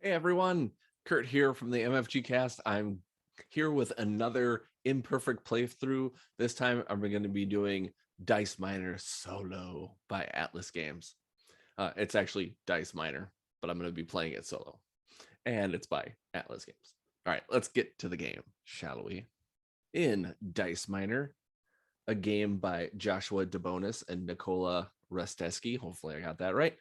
Hey everyone, Kurt here from the MFG cast. I'm here with another imperfect playthrough. This time I'm going to be doing Dice Miner Solo by Atlas Games. It's actually Dice Miner, but I'm going to be playing it solo. And it's by Atlas Games. All right, let's get to the game, shall we? In Dice Miner, a game by Joshua DeBonis and Nicola Resteski. Hopefully I got that right.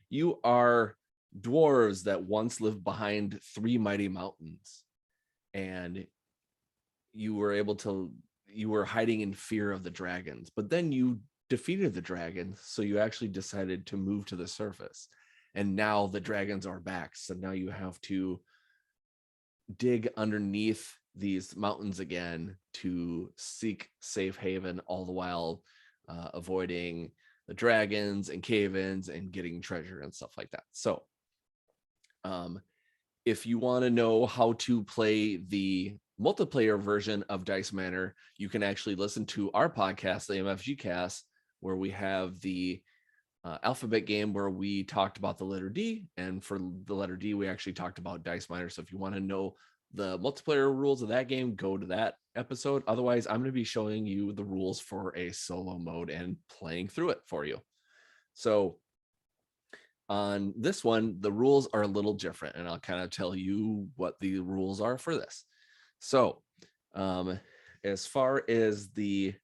You are dwarves that once lived behind three mighty mountains, and you were hiding in fear of the dragons, but then you defeated the dragons, so you actually decided to move to the surface, and now the dragons are back, so now you have to dig underneath these mountains again to seek safe haven, all the while avoiding the dragons and cave-ins and getting treasure and stuff like that. So if you want to know how to play the multiplayer version of Dice Manor, you can actually listen to our podcast, the MFG cast, where we have the alphabet game where we talked about the letter D. And for the letter D, we actually talked about Dice Miner. So if you want to know the multiplayer rules of that game, go to that episode. Otherwise, I'm going to be showing you the rules for a solo mode and playing through it for you. So on this one, the rules are a little different, and I'll kind of tell you what the rules are for this. So as far as the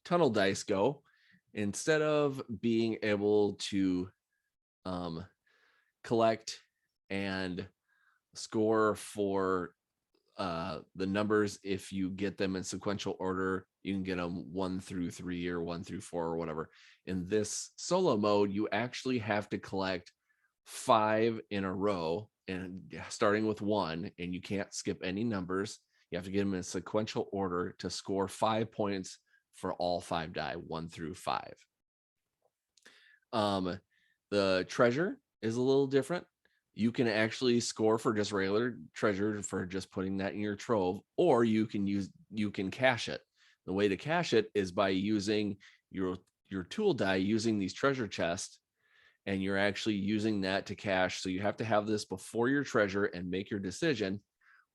tunnel dice go, instead of being able to collect and score for the numbers, if you get them in sequential order, you can get them 1 through 3 or 1 through 4 or whatever. In this solo mode, you actually have to collect 5 in a row, and starting with 1, and you can't skip any numbers. You have to get them in sequential order to score 5 points for all 5 die, 1 through 5. The treasure is a little different. You can actually score for just regular treasure for just putting that in your trove, or you can cash it. The way to cash it is by using your tool die, using these treasure chests, and you're actually using that to cash. So you have to have this before your treasure and make your decision,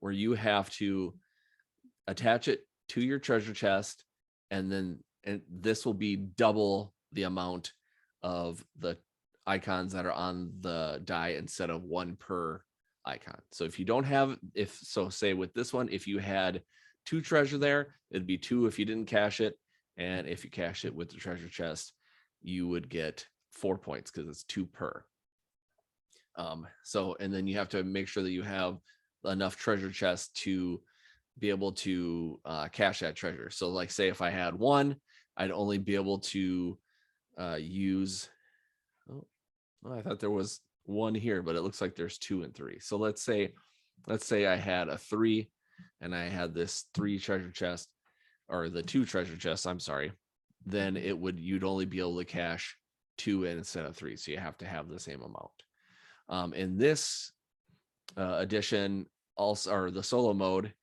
where you have to attach it to your treasure chest, and this will be double the amount of the icons that are on the die instead of 1 per icon. So if you don't have, say with this one, if you had 2 treasure there, it'd be 2 if you didn't cash it. And if you cash it with the treasure chest, you would get 4 points because it's 2 per. And then you have to make sure that you have enough treasure chests to be able to cash that treasure. So like, say if I had 1, I'd only be able to use, I thought there was 1 here, but it looks like there's 2 and 3. So let's say I had a 3 and I had this 3 treasure chest, or the 2 treasure chests, I'm sorry, then you'd only be able to cash 2 in instead of 3. So you have to have the same amount. In this edition, also, or the solo mode,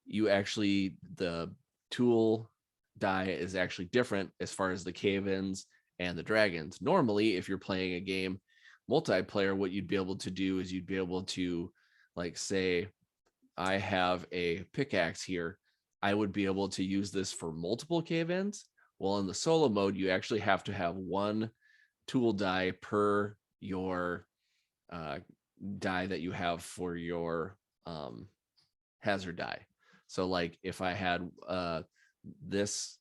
the tool die is actually different as far as the cave-ins and the dragons. Normally, if you're playing a game multiplayer, what you'd be able to do is you'd be able to, like, say I have a pickaxe here, I would be able to use this for multiple cave-ins. Well, in the solo mode, you actually have to have 1 tool die per your die that you have for your hazard die. So like if I had this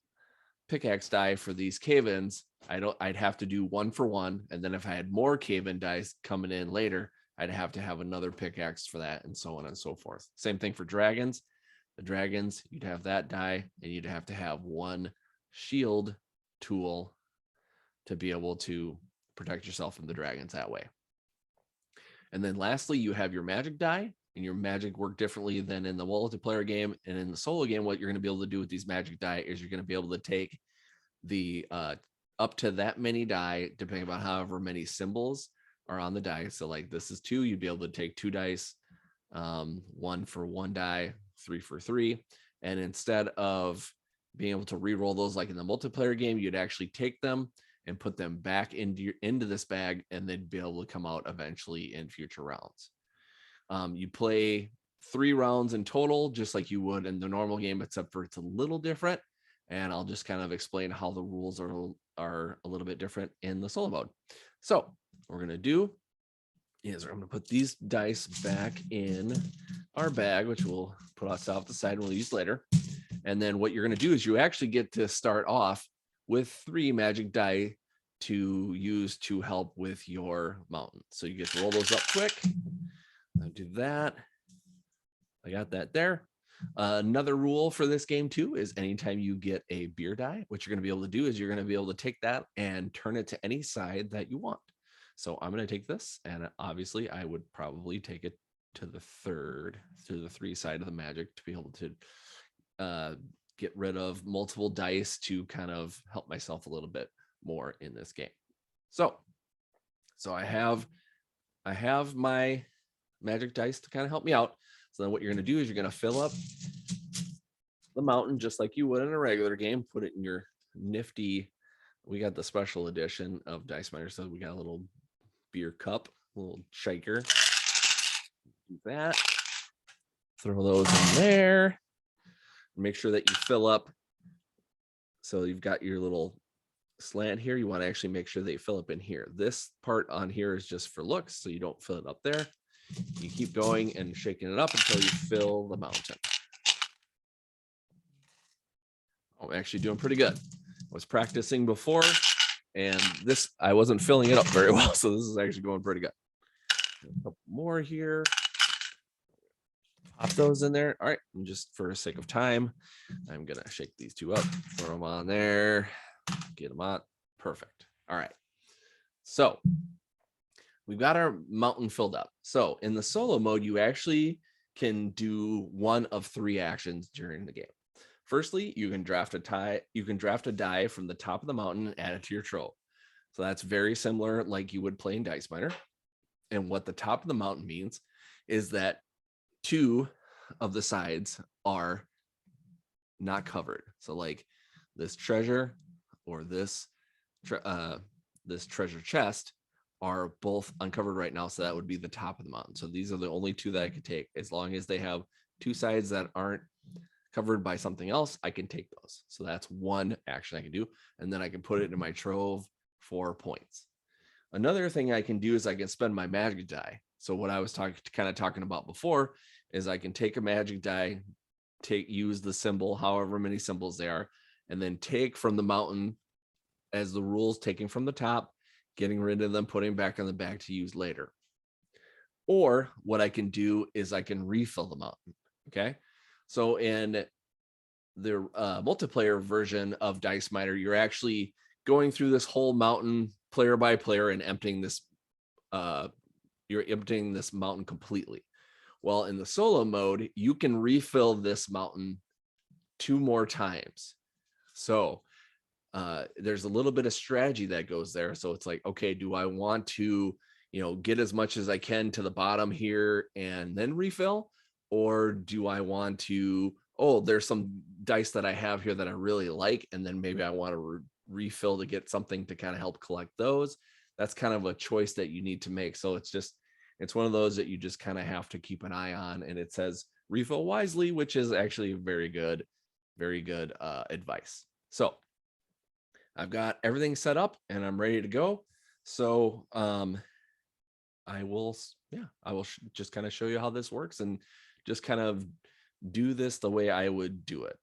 pickaxe die for these cave-ins, I'd have to do 1 for 1, and then if I had more cave-in dice coming in later, I'd have to have another pickaxe for that, and so on and so forth. Same thing for dragons. The dragons, you'd have that die, and you'd have to have 1 shield tool to be able to protect yourself from the dragons that way. And then lastly, you have your magic die, and your magic work differently than in the multiplayer game. And in the solo game, what you're going to be able to do with these magic die is you're going to be able to take the up to that many die, depending on however many symbols are on the die. So like this is 2, you'd be able to take 2 dice, 1 for 1 die, 3 for 3. And instead of being able to re-roll those like in the multiplayer game, you'd actually take them and put them back into this bag, and they'd be able to come out eventually in future rounds. You play 3 rounds in total, just like you would in the normal game, except for it's a little different. And I'll just kind of explain how the rules are a little bit different in the solo mode. So what we're going to do is I'm going to put these dice back in our bag, which we'll put off the side and we'll use later. And then what you're going to do is you actually get to start off with 3 magic die to use to help with your mountain. So you get to roll those up quick. I'll do that. I got that there. Another rule for this game too is anytime you get a beer die, what you're going to be able to do is you're going to be able to take that and turn it to any side that you want. So I'm going to take this, and obviously I would probably take it to the 3 side of the magic to be able to get rid of multiple dice to kind of help myself a little bit more in this game. So I have my magic dice to kind of help me out. So then what you're going to do is you're going to fill up the mountain just like you would in a regular game. Put it in your nifty, we got the special edition of Dice Miner, so we got a little beer cup, a little shaker. Do that. Throw those in there. Make sure that you fill up. So you've got your little slant here. You want to actually make sure that you fill up in here. This part on here is just for looks, so you don't fill it up there. You keep going and shaking it up until you fill the mountain. I'm actually doing pretty good. I was practicing before, and this, I wasn't filling it up very well, so this is actually going pretty good. A couple more here. Pop those in there. All right, and just for the sake of time, I'm gonna shake these 2 up, throw them on there, get them on. Perfect. All right, so we've got our mountain filled up. So in the solo mode, you actually can do one of 3 actions during the game. Firstly, you can draft a die from the top of the mountain and add it to your trove. So that's very similar like you would play in Dice Miner. And what the top of the mountain means is that 2 of the sides are not covered. So like this treasure or this treasure chest are both uncovered right now. So that would be the top of the mountain. So these are the only 2 that I could take. As long as they have 2 sides that aren't covered by something else, I can take those. So that's one action I can do. And then I can put it in my trove for points. Another thing I can do is I can spend my magic die. So what I was talking about before is I can take a magic die, use the symbol, however many symbols they are, and then take from the mountain as the rules, taking from the top, getting rid of them, putting back on the bag to use later. Or what I can do is I can refill the mountain. Okay. So in the multiplayer version of Dice Miner, you're actually going through this whole mountain player by player and emptying this. You're emptying this mountain completely. Well, in the solo mode, you can refill this mountain 2 more times. So there's a little bit of strategy that goes there. So it's like, okay, do I want to, get as much as I can to the bottom here and then refill? Or do I want to, there's some dice that I have here that I really like, and then maybe I want to refill to get something to kind of help collect those. That's kind of a choice that you need to make. So it's one of those that you just kind of have to keep an eye on. And it says refill wisely, which is actually very good advice. So I've got everything set up and I'm ready to go. So I will just kind of show you how this works and just kind of do this the way I would do it.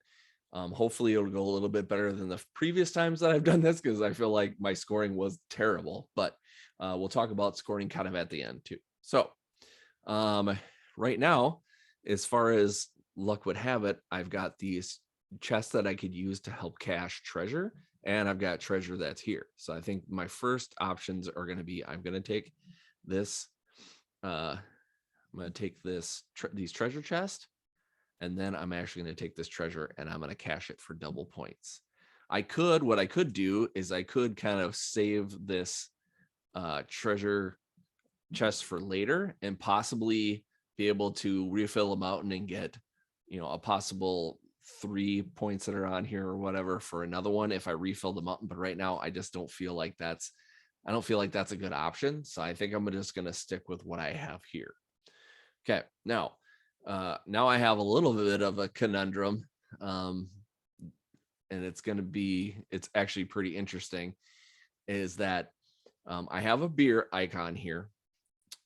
Hopefully it'll go a little bit better than the previous times that I've done this, because I feel like my scoring was terrible, but we'll talk about scoring kind of at the end too. So right now, as far as luck would have it, I've got these chests that I could use to help cache treasure, and I've got treasure that's here. So I think my first options are going to be, I'm going to take this, these treasure chest, and then I'm actually going to take this treasure and I'm going to cache it for double points. What I could do is I could kind of save this treasure chest for later and possibly be able to refill a mountain and get, a possible 3 points that are on here or whatever for another one if I refill the mountain. But right now, I just don't feel like that's a good option. So I think I'm just going to stick with what I have here. Okay, now I have a little bit of a conundrum, and it's actually pretty interesting. Is that I have a beer icon here,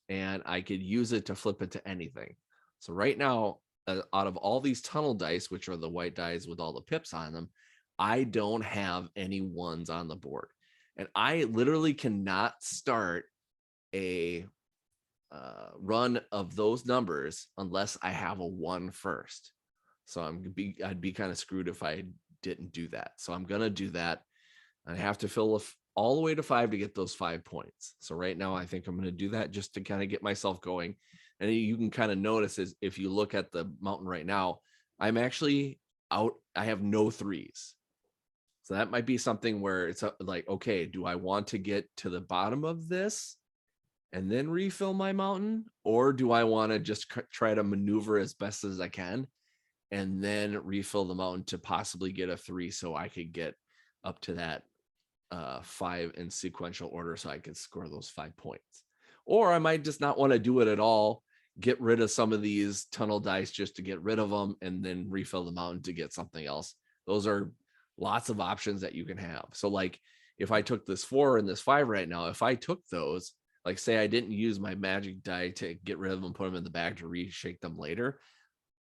and I could use it to flip it to anything. So right now, out of all these tunnel dice, which are the white dice with all the pips on them, I don't have any ones on the board, and I literally cannot start a run of those numbers unless I have a 1 first. So I'd be kind of screwed if I didn't do that. So I'm gonna do that. I have to fill all the way to 5 to get those 5 points. So right now, I think I'm going to do that just to kind of get myself going. And you can kind of notice is if you look at the mountain right now, I'm actually out. I have no 3s. So that might be something where it's like, okay, do I want to get to the bottom of this and then refill my mountain? Or do I want to just try to maneuver as best as I can and then refill the mountain to possibly get a 3 so I could get up to that 5 in sequential order so I can score those 5 points? Or I might just not want to do it at all, get rid of some of these tunnel dice just to get rid of them and then refill the mountain to get something else. Those are lots of options that you can have. So like if I took this 4 and this 5 right now, if I took those, like say I didn't use my magic die to get rid of them, put them in the bag to reshake them later,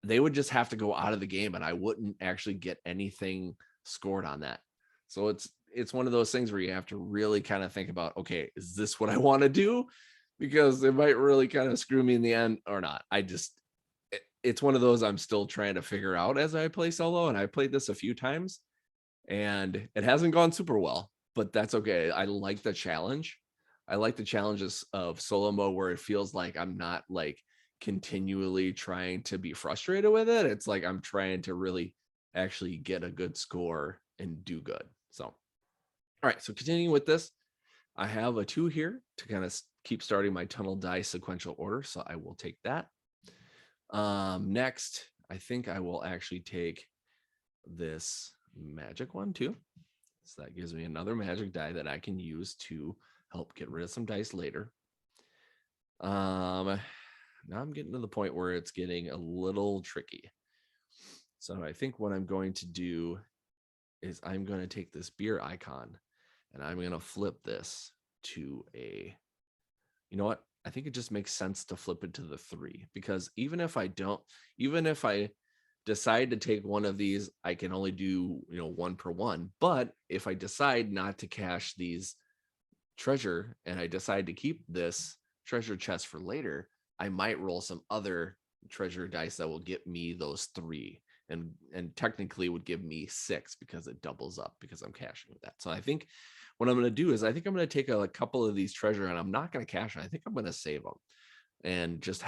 they would just have to go out of the game and I wouldn't actually get anything scored on that. So it's one of those things where you have to really kind of think about, okay, is this what I want to do? Because it might really kind of screw me in the end or not. It's one of those I'm still trying to figure out as I play solo. And I played this a few times and it hasn't gone super well, but that's okay. I like the challenge. I like the challenges of solo mode where it feels like I'm not like continually trying to be frustrated with it. It's like I'm trying to really actually get a good score and do good. So, all right. So continuing with this, I have a 2 here to kind of keep starting my tunnel die sequential order. So I will take that. Next, I think I will actually take this magic one too. So that gives me another magic die that I can use to help get rid of some dice later. Now I'm getting to the point where it's getting a little tricky. So I think what I'm going to do is I'm going to take this beer icon and I'm going to flip this to a, you know what? I think it just makes sense to flip it to the 3 because even if I decide to take one of these, I can only do, 1 per one. But if I decide not to cash these treasure and I decide to keep this treasure chest for later, I might roll some other treasure dice that will get me those 3 and technically would give me 6 because it doubles up because I'm cashing with that. So I think what I'm going to do is I think I'm going to take a couple of these treasure and I'm not going to cash them. I think I'm going to save them and just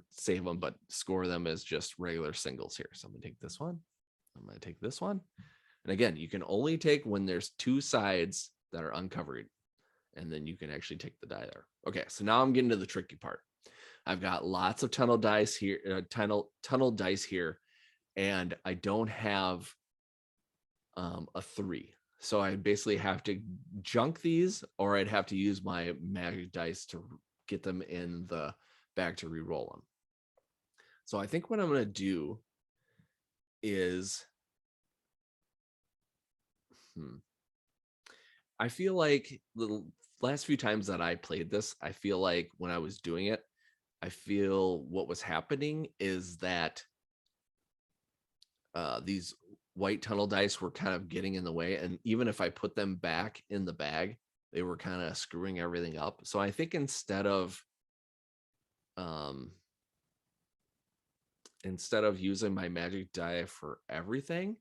save them, but score them as just regular singles here. So I'm going to take this one. I'm going to take this one. And again, you can only take when there's 2 sides that are uncovered. And then you can actually take the die there. Okay, so now I'm getting to the tricky part. I've got lots of tunnel dice here, tunnel dice here, and I don't have a 3. So I basically have to junk these, or I'd have to use my magic dice to get them in the bag to re-roll them. So I think what I'm going to do is, I feel like the last few times that I played this, I feel like when I was doing it, I feel what was happening is that these white tunnel dice were kind of getting in the way. And even if I put them back in the bag, they were kind of screwing everything up. So I think instead of using my magic die for everything,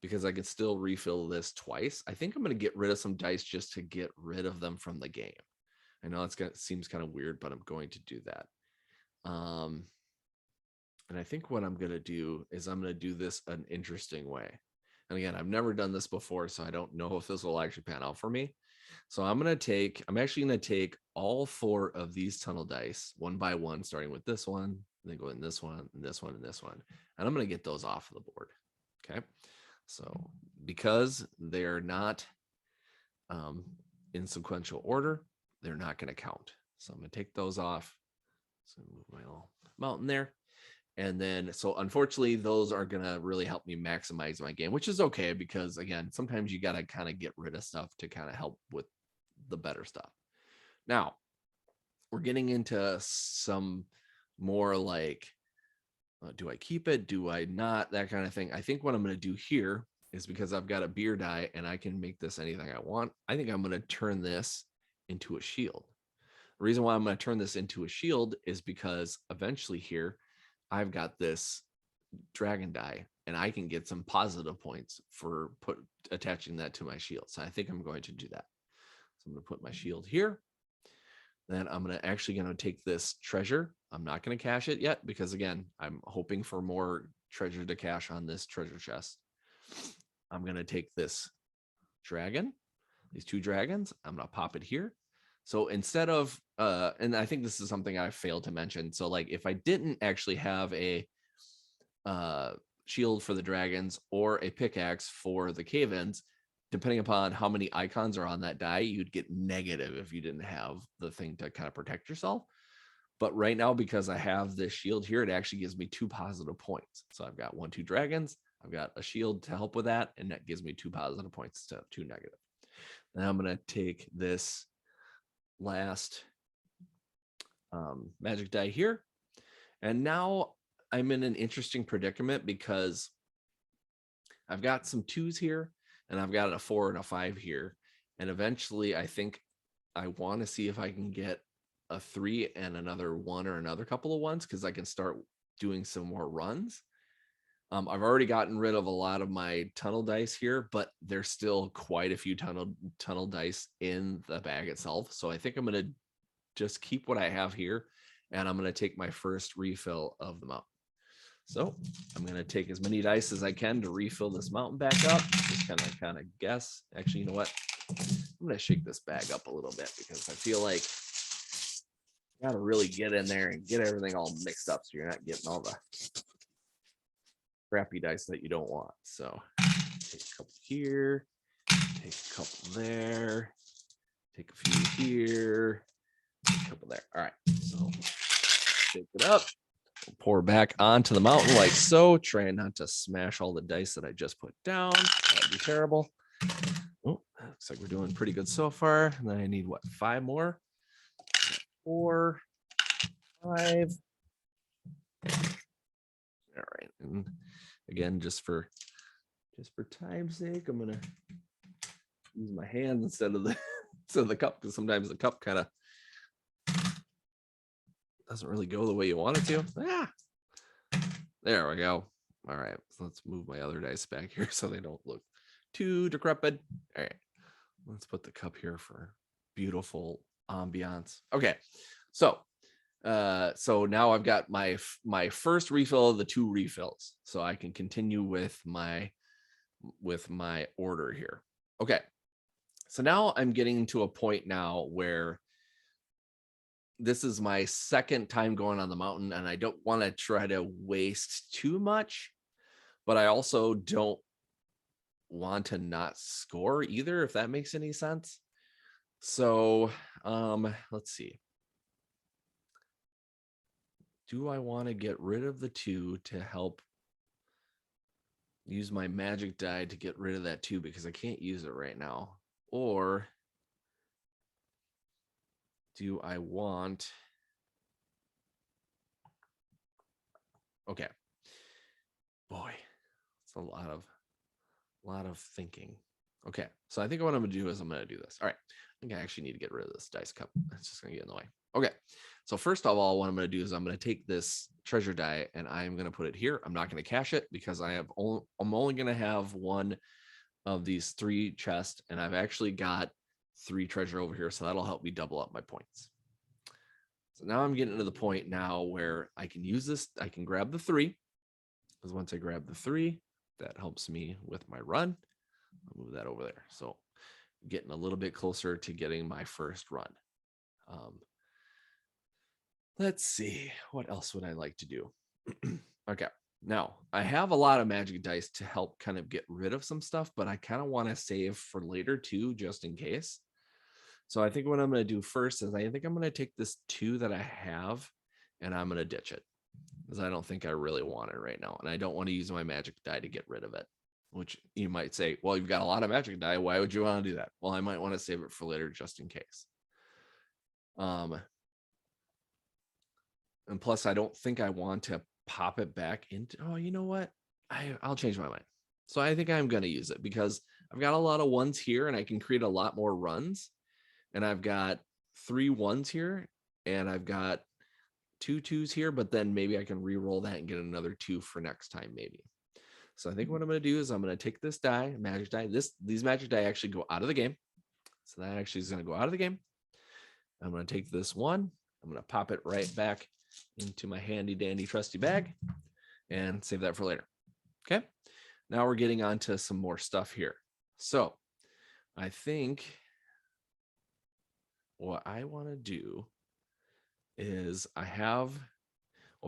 because I can still refill this twice, I think I'm going to get rid of some dice just to get rid of them from the game. I know it seems kind of weird, but I'm going to do that. And I think what I'm going to do is I'm going to do this an interesting way. And again, I've never done this before, so I don't know if this will actually pan out for me. So I'm actually going to take all 4 of these tunnel dice one by one, starting with this one, and then go in this one, and this one, and this one. And I'm going to get those off of the board. Okay. So because they're not in sequential order, they're not going to count. So I'm going to take those off. So move my little mountain there. And then, so unfortunately, those are going to really help me maximize my game, which is okay because, again, sometimes you got to kind of get rid of stuff to kind of help with the better stuff. Now, we're getting into some more like, do I keep it? Do I not? That kind of thing. I think what I'm going to do here is because I've got a beer die and I can make this anything I want. I think I'm going to turn this into a shield. The reason why I'm going to turn this into a shield is because eventually here, I've got this dragon die and I can get some positive points for attaching that to my shield. So I think I'm going to do that. So I'm going to put my shield here. Then I'm actually going to take this treasure. I'm not going to cache it yet because, again, I'm hoping for more treasure to cache on this treasure chest. I'm going to take this dragon, these two dragons. I'm going to pop it here. So instead of, and I think this is something I failed to mention. So like if I didn't actually have a shield for the dragons or a pickaxe for the cave-ins, depending upon how many icons are on that die, you'd get negative if you didn't have the thing to kind of protect yourself. But right now, because I have this shield here, it actually gives me 2 positive points. So I've got 2 dragons. I've got a shield to help with that. And that gives me 2 positive points instead of 2 negative. Then I'm going to take this last magic die here. And now I'm in an interesting predicament because I've got some 2s here and I've got a 4 and a 5 here. And eventually I think I want to see if I can get a 3 and another 1 or another couple of 1s because I can start doing some more runs. I've already gotten rid of a lot of my tunnel dice here, but there's still quite a few tunnel dice in the bag itself. So I think I'm going to just keep what I have here and I'm going to take my first refill of the mountain. So I'm going to take as many dice as I can to refill this mountain back up. Just kind of guess. Actually, you know what? I'm going to shake this bag up a little bit because I feel like you got to really get in there and get everything all mixed up so you're not getting all the crappy dice that you don't want. So take a couple here, take a couple there, take a few here, take a couple there. All right, so shake it up. We'll pour back onto the mountain like so. Trying not to smash all the dice that I just put down. That'd be terrible. Oh, looks like we're doing pretty good so far. And then I need what, 5 more? 4, 5. All right, and again, just for time's sake, I'm gonna use my hand instead of the cup because sometimes the cup kind of doesn't really go the way you want it to. There we go. All right, so let's move my other dice back here so they don't look too decrepit. All right, let's put the cup here for beautiful ambiance. Okay, so now I've got my first refill of the 2 refills, so I can continue with my order here. Okay, so now I'm getting to a point now where this is my second time going on the mountain and I don't want to try to waste too much, but I also don't want to not score either, if that makes any sense. So let's see. Do I want to get rid of the 2 to help use my magic die to get rid of that 2 because I can't use it right now? Or do I want... Okay. Boy, it's a lot of thinking. Okay, so I think what I'm gonna do is I'm gonna do this. All right, I think I actually need to get rid of this dice cup. It's just gonna get in the way. Okay, so first of all, what I'm gonna do is I'm gonna take this treasure die and I'm gonna put it here. I'm not gonna cache it because I'm only gonna have 1 of these 3 chests, and I've actually got 3 treasure over here, so that'll help me double up my points. So now I'm getting to the point now where I can use this. I can grab the 3, because once I grab the 3, that helps me with my run. I'll move that over there. So I'm getting a little bit closer to getting my first run. Let's see, what else would I like to do? Okay, Now, I have a lot of magic dice to help kind of get rid of some stuff, but I kind of want to save for later too, just in case. So I think what I'm going to do first is I think I'm going to take this 2 that I have and I'm going to ditch it because I don't think I really want it right now. And I don't want to use my magic die to get rid of it, which you might say, well, you've got a lot of magic die. Why would you want to do that? Well, I might want to save it for later just in case. And plus, I don't think I want to pop it back into, oh, you know what? I'll change my mind. So I think I'm going to use it because I've got a lot of 1s here and I can create a lot more runs. And I've got 3 1s here and I've got 2 2s here, but then maybe I can re-roll that and get another 2 for next time, maybe. So I think what I'm going to do is I'm going to take this die, magic die. These magic die actually go out of the game. So that actually is going to go out of the game. I'm going to take this 1. I'm going to pop it right back into my handy dandy trusty bag and save that for later. Okay. Now we're getting on to some more stuff here. So I think what I want to do is well,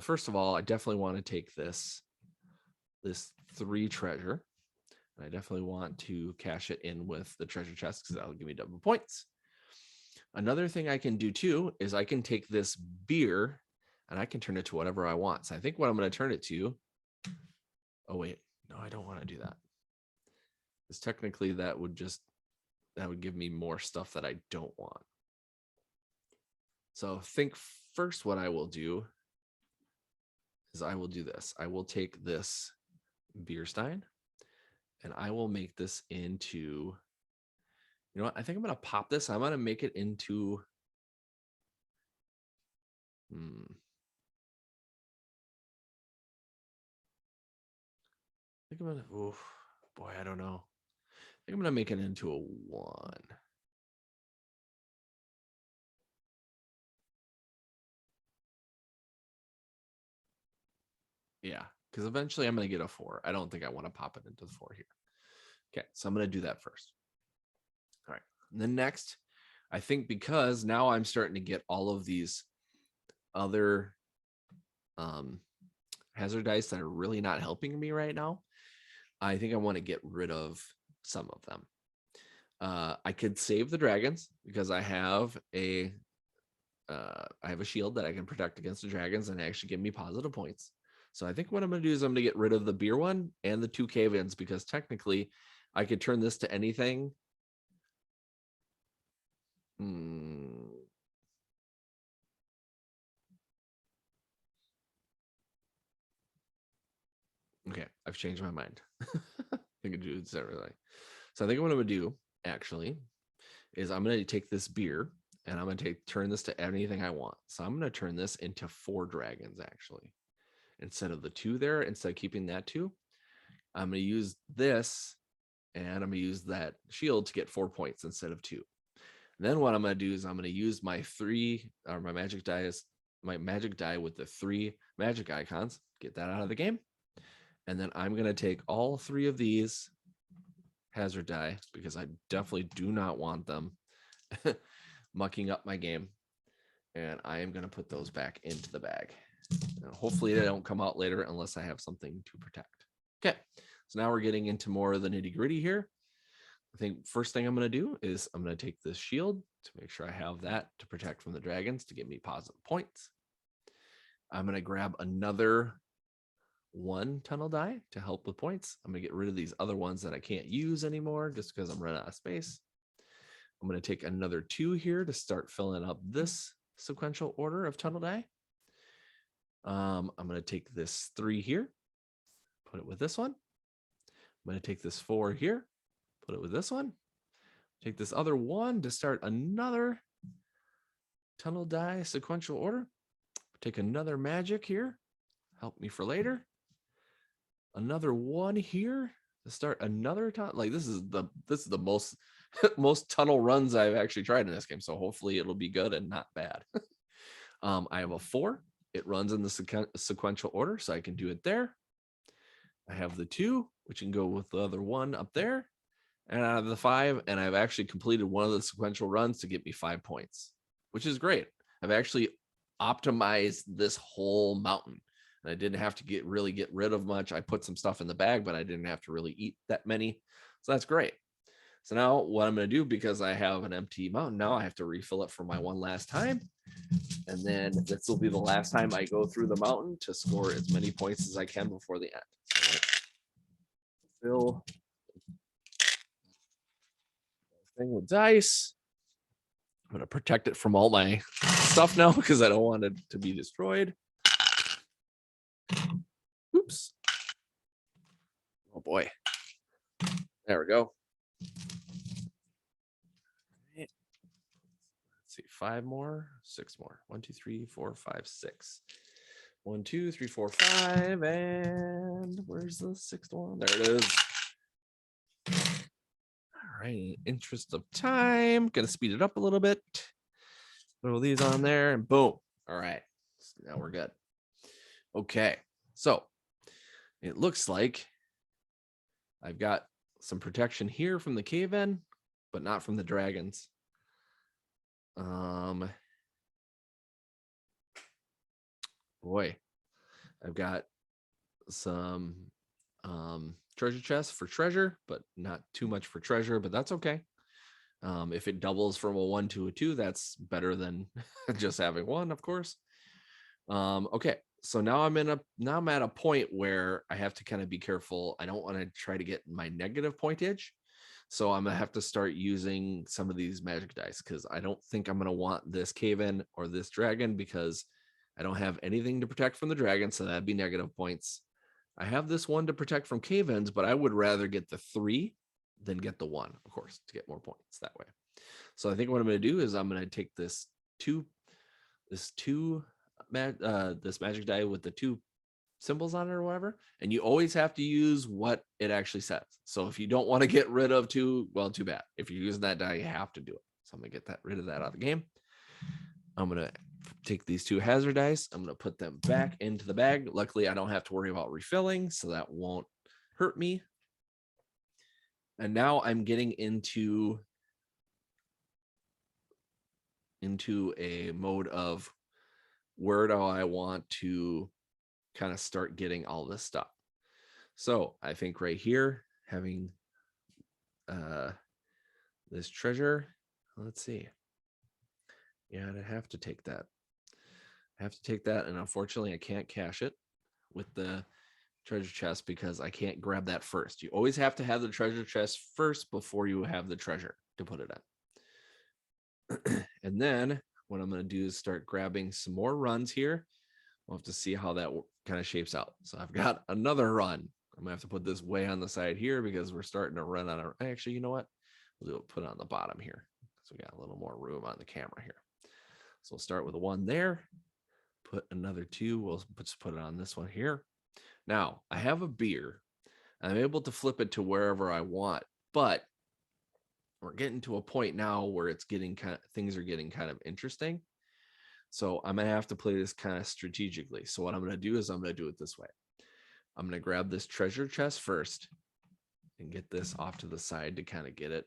first of all, I definitely want to take this 3 treasure. And I definitely want to cash it in with the treasure chest because that'll give me double points. Another thing I can do too is I can take this beer and I can turn it to whatever I want. So I think what I'm going to turn it to, oh wait, no, I don't want to do that. Because technically that would give me more stuff that I don't want. So think first what I will do is I will do this. I will take this beer stein and I will make this into, you know what? I think I'm going to pop this. I'm going to make it into, I think I'm going to, oh boy, I don't know. I think I'm going to make it into a 1. Yeah, because eventually I'm going to get a 4. I don't think I want to pop it into the 4 here. Okay, so I'm going to do that first. All right. And then next, I think because now I'm starting to get all of these other hazard dice that are really not helping me right now, I think I want to get rid of some of them. I could save the dragons because I have a shield that I can protect against the dragons and actually give me positive points. So I think what I'm going to do is I'm going to get rid of the beer 1 and the 2 cave-ins because technically I could turn this to anything. Okay, I've changed my mind. I think I do it separately. So I think what I'm going to do actually is I'm going to take this beer and I'm going to turn this to anything I want. So I'm going to turn this into 4 dragons actually. Instead of the 2 there, instead of keeping that 2, I'm going to use this and I'm going to use that shield to get 4 points instead of 2. And then what I'm going to do is I'm going to use my 3 or my magic die with the 3 magic icons, get that out of the game. And then I'm going to take all 3 of these hazard die because I definitely do not want them mucking up my game. And I am going to put those back into the bag. And hopefully they don't come out later unless I have something to protect. Okay, so now we're getting into more of the nitty gritty here. I think first thing I'm going to do is I'm going to take this shield to make sure I have that to protect from the dragons to get me positive points. I'm going to grab another 1 tunnel die to help with points. I'm going to get rid of these other ones that I can't use anymore just because I'm running out of space. I'm going to take another 2 here to start filling up this sequential order of tunnel die. I'm going to take this 3 here, put it with this one. I'm going to take this 4 here, put it with this one. Take this other 1 to start another tunnel die sequential order. Take another magic here, help me for later. Another 1 here to start another tunnel. Like this is the most most tunnel runs I've actually tried in this game. So hopefully it'll be good and not bad. I have a 4. It runs in the sequential order, so I can do it there. I have the 2, which can go with the other 1 up there. And I have the 5, and I've actually completed one of the sequential runs to get me 5 points, which is great. I've actually optimized this whole mountain. And I didn't have to really get rid of much. I put some stuff in the bag, but I didn't have to really eat that many. So that's great. So now what I'm going to do, because I have an empty mountain now, I have to refill it for my one last time. And then this will be the last time I go through the mountain to score as many points as I can before the end. So fill thing with dice. I'm going to protect it from all my stuff now because I don't want it to be destroyed. Oops. Oh boy. There we go. Let's see, 5 more, 6 more. 1, 2, 3, 4, 5, 6. 1, 2, 3, 4, 5. And where's the 6th one? There it is. All right, interest of time, gonna speed it up a little bit. Throw these on there and boom. All right, so now we're good. Okay, so it looks like I've got some protection here from the cave-in, but not from the dragons. Boy, I've got some treasure chests for treasure, but not too much for treasure, but that's okay. If it doubles from a 1 to a 2, that's better than just having 1, of course. Okay, so now I'm at a point where I have to kind of be careful. I don't want to try to get my negative pointage. So I'm gonna have to start using some of these magic dice because I don't think I'm gonna want this cave-in or this dragon because I don't have anything to protect from the dragon, so that'd be negative points. I have this one to protect from cave-ins, but I would rather get the 3 than get the 1, of course, to get more points that way. So I think what I'm going to do is I'm going to take this magic die with the 2 symbols on it or whatever, and you always have to use what it actually says. So if you don't want to get rid of 2, well, too bad. If you're using that die, you have to do it. So I'm going to get rid of that out of the game. I'm going to take these 2 hazard dice. I'm going to put them back into the bag. Luckily, I don't have to worry about refilling, so that won't hurt me. And now I'm getting into a mode of where do I want to kind of start getting all this stuff. So I think right here, having this treasure, let's see. Yeah, I have to take that. And unfortunately I can't cache it with the treasure chest because I can't grab that first. You always have to have the treasure chest first before you have the treasure to put it in. And then what I'm going to do is start grabbing some more runs here. We'll have to see how that kind of shapes out. So I've got another run. I'm gonna have to put this way on the side here because we're starting to run out of, actually, you know what? We'll put it on the bottom here. So we got a little more room on the camera here. So we'll start with a 1 there, put another 2. We'll just put it on this one here. Now I have a beer. I'm able to flip it to wherever I want, but we're getting to a point now where things are getting kind of interesting. So I'm going to have to play this kind of strategically. So what I'm going to do is I'm going to do it this way. I'm going to grab this treasure chest first and get this off to the side to kind of get it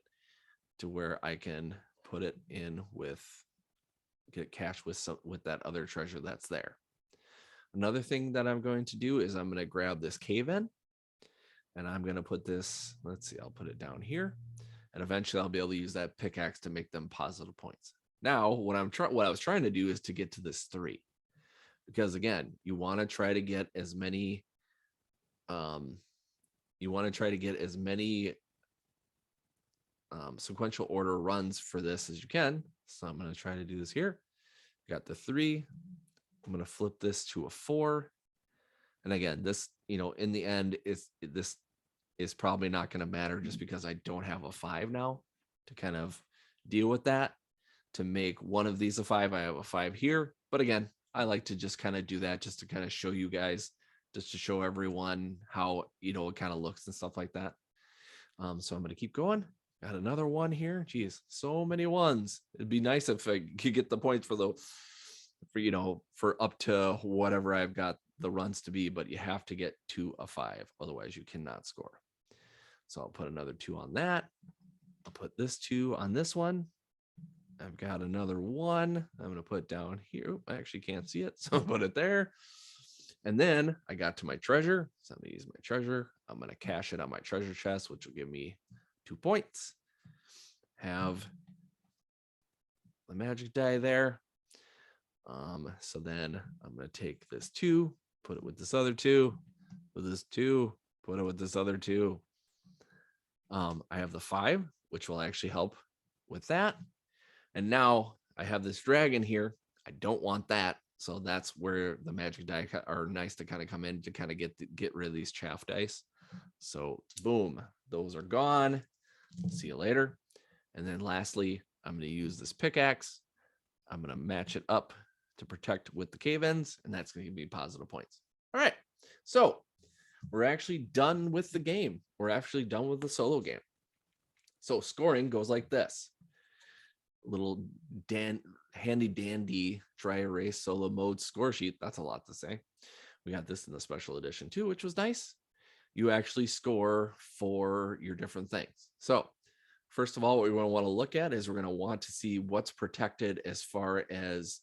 to where I can put it in get cash with that other treasure that's there. Another thing that I'm going to do is I'm going to grab this cave-in and I'm going to put this, let's see, I'll put it down here. And eventually I'll be able to use that pickaxe to make them positive points. Now, what I was trying to do is to get to this 3, because again, you want to try to get as many sequential order runs for this as you can. So I'm going to try to do this here. Got the 3. I'm going to flip this to a 4. And again, this, in the end, this is probably not going to matter just because I don't have a 5 now to kind of deal with that. To make one of these a 5, I have a 5 here. But again, I like to just kind of do that just to kind of show you guys, just to show everyone how, it kind of looks and stuff like that. So I'm going to keep going. Got another 1 here. Geez, so many 1s. It'd be nice if I could get the points for up to whatever I've got the runs to be, but you have to get to a 5. Otherwise you cannot score. So I'll put another 2 on that. I'll put this 2 on this one. I've got another 1. I'm going to put down here. I actually can't see it, so I'll put it there. And then I got to my treasure. So I'm going to use my treasure. I'm going to cash it on my treasure chest, which will give me 2 points. Have the magic die there. So then I'm going to take this 2, put it with this other 2, with this 2, put it with this other 2. I have the 5, which will actually help with that. And now I have this dragon here. I don't want that. So that's where the magic die are nice to kind of come in to kind of get rid of these chaff dice. So boom, those are gone. See you later. And then lastly, I'm going to use this pickaxe. I'm going to match it up to protect with the cave-ins, and that's going to give me positive points. All right. So we're actually done with the game. We're actually done with the solo game. So scoring goes like this. Little handy dandy dry erase solo mode score sheet. That's a lot to say. We got this in the special edition too, which was nice. You actually score for your different things. So first of all, what we want to look at is we're going to want to see what's protected as far as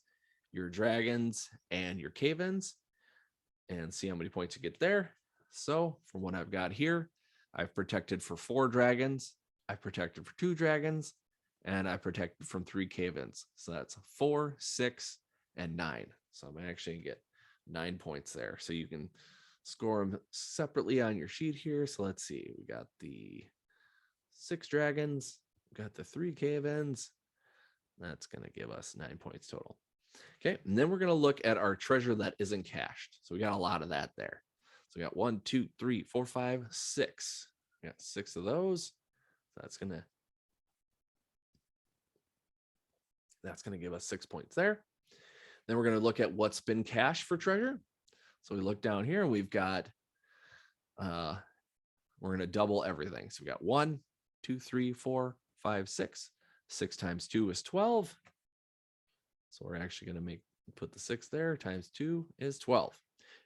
your dragons and your cave-ins and see how many points you get there. So from what I've got here, I've protected for 4 dragons. I've protected for 2 dragons. And I protected from 3 cave-ins. So that's 4, 6, and 9. So I'm actually get 9 points there. So you can score them separately on your sheet here. So let's see. We got the 6 dragons. We got the 3 cave-ins. That's going to give us 9 points total. Okay. And then we're going to look at our treasure that isn't cached. So we got a lot of that there. So we got 1, 2, 3, 4, 5, 6. We got 6 of those. So that's going to give us 6 points there. Then we're going to look at what's been cached for treasure. So we look down here and we've got, we're going to double everything. So we got 1, 2, 3, 4, 5, 6. 6 times 2 is 12. So we're actually going to put the 6 there times 2 is 12.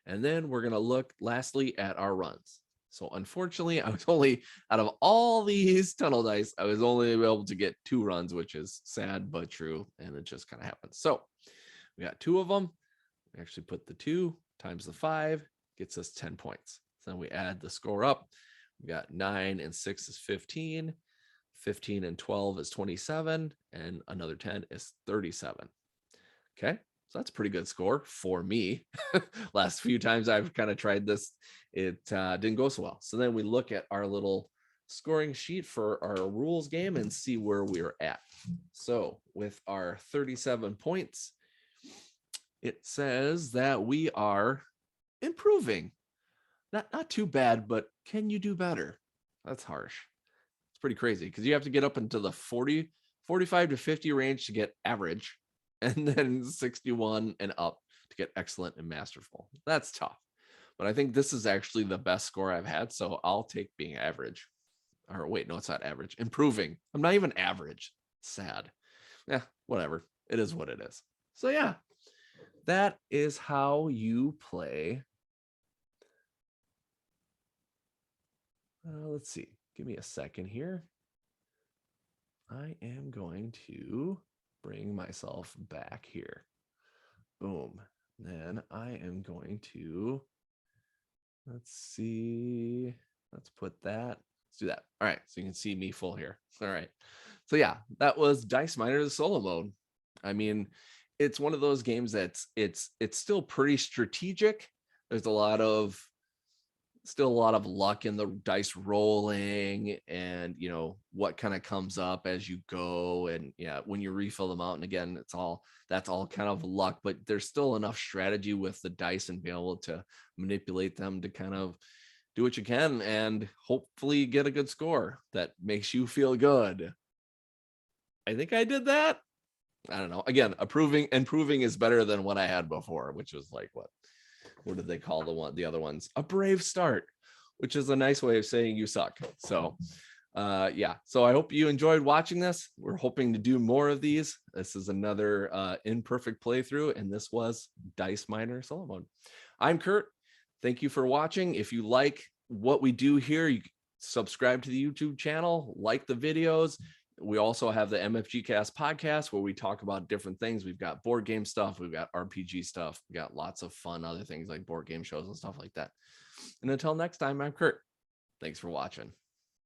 And then we're going to look lastly at our runs. So unfortunately, I was only, out of all these tunnel dice, I was only able to get 2 runs, which is sad but true. And it just kind of happens. So we got 2 of them. We actually put the 2 times the 5 gets us 10 points. So then we add the score up. We got 9 and 6 is 15. 15 and 12 is 27. And another 10 is 37. Okay. So that's a pretty good score for me. Last few times I've kind of tried this, it didn't go so well. So then we look at our little scoring sheet for our rules game and see where we're at. So with our 37 points, it says that we are improving. Not too bad, but can you do better? That's harsh. It's pretty crazy because you have to get up into the 45 to 50 range to get average, and then 61 and up to get excellent and masterful. That's tough. But I think this is actually the best score I've had. So I'll take being average. Or wait, no, it's not average. Improving. I'm not even average. Sad. Yeah, whatever. It is what it is. So yeah, that is how you play. Let's see. Give me a second here. I am going to bring myself back here. Boom. Then I am going to, let's see, let's put that, let's do that. All right, so you can see me full here. All right, so yeah, that was Dice Miner, the solo mode. I mean, it's one of those games that's it's still pretty strategic. There's still a lot of luck in the dice rolling, and you know what kind of comes up as you go, and yeah, when you refill them out, and again, that's all kind of luck, but there's still enough strategy with the dice and be able to manipulate them to kind of do what you can and hopefully get a good score that makes you feel good. I think I did that. I don't know. Again, improving is better than what I had before, which was like what did they call the other ones? A brave start, which is a nice way of saying you suck. So yeah, so I hope you enjoyed watching this. We're hoping to do more of these. This is another imperfect playthrough, and this was Dice Miner solo mode. I'm Kurt. Thank you for watching. If you like what we do here, you subscribe to the YouTube channel, like the videos, We also have the MFG Cast podcast where we talk about different things. We've got board game stuff, we've got RPG stuff, we got lots of fun other things like board game shows and stuff like that. And until next time, I'm Kurt. Thanks for watching.